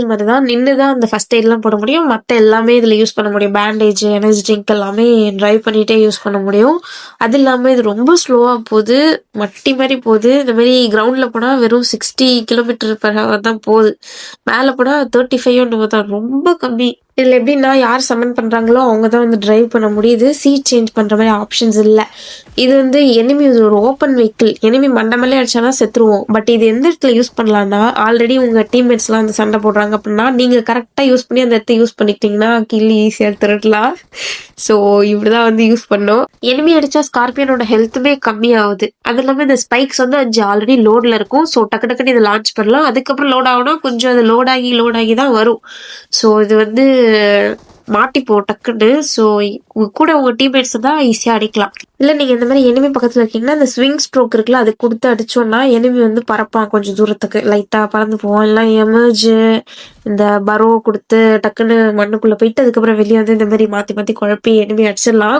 மாதிரி தான் நின்று தான் அந்த ஃபர்ஸ்ட் எய்ட்லாம் போட முடியும். மற்ற எல்லாமே இதில் யூஸ் பண்ண முடியும். பேண்டேஜ், எனர்ஜி ட்ரிங்க் எல்லாமே ட்ரைவ் பண்ணிகிட்டே யூஸ் பண்ண முடியும். அது இல்லாமல் இது ரொம்ப ஸ்லோவாக போகுது, மட்டி மாதிரி போகுது. இந்த மாதிரி கிரவுண்டில் போனால் வெறும் 60 km/h தான் போகுது. மேலே போனால் 35 தான், ரொம்ப கம்மி. இதில் எப்படின்னா யார் சம்மன் பண்ணுறாங்களோ அவங்க தான் வந்து டிரைவ் பண்ண முடியுது. சீட் சேஞ்ச் பண்ணுற மாதிரி ஆப்ஷன்ஸ் இல்லை. இது வந்து எனிமி ஒரு ஓப்பன் வெஹிக்கிள், எனிமி மண்டமல்லே அடிச்சானா செத்துருவோம். பட் இது எந்த இடத்துல யூஸ் பண்ணலாம்னா, ஆல்ரெடி உங்கள் டீம்மேட்ஸ்லாம் வந்து சண்டை போடுறாங்க அப்படின்னா நீங்கள் கரெக்டாக யூஸ் பண்ணி அந்த இடத்த யூஸ் பண்ணிக்கிட்டீங்கன்னா கில்லி ஈஸியாக திருடலாம். ஸோ இப்படிதான் வந்து யூஸ் பண்ணோம். எனிமி அடிச்சா ஸ்கார்பியனோட ஹெல்த்துமே கம்மியாகுது. அது இல்லாமல் இந்த ஸ்பைக்ஸ் வந்து 5 ஆல்ரெடி லோடில் இருக்கும். ஸோ டக்கு டக்குன்னு இதை லான்ச் பண்ணலாம். அதுக்கப்புறம் லோட் ஆகணும், கொஞ்சம் அது லோடாகி தான் வரும். ஸோ இது வந்து மாட்டிப்போம் டக்குன்னு. ஸோ கூட உங்க டீம்மேட்ஸ் தான் ஈஸியா அடிக்கலாம். இல்ல நீங்க இந்த மாதிரி எனிமி பக்கத்துல இருக்கீங்கன்னா அந்த ஸ்விங் ஸ்ட்ரோக் இருக்குல்ல, அது கொடுத்து அடிச்சோம்னா எனிமி வந்து பறப்பான், கொஞ்சம் தூரத்துக்கு லைட்டா பறந்து போவான். இல்லை எமர்ஜ் இந்த பரோ கொடுத்து டக்குன்னு மண்ணுக்குள்ள போயிட்டு அதுக்கப்புறம் வெளியே வந்து இந்த மாதிரி மாத்தி மாத்தி குழப்பி எனிமி அடிச்சிடலாம்.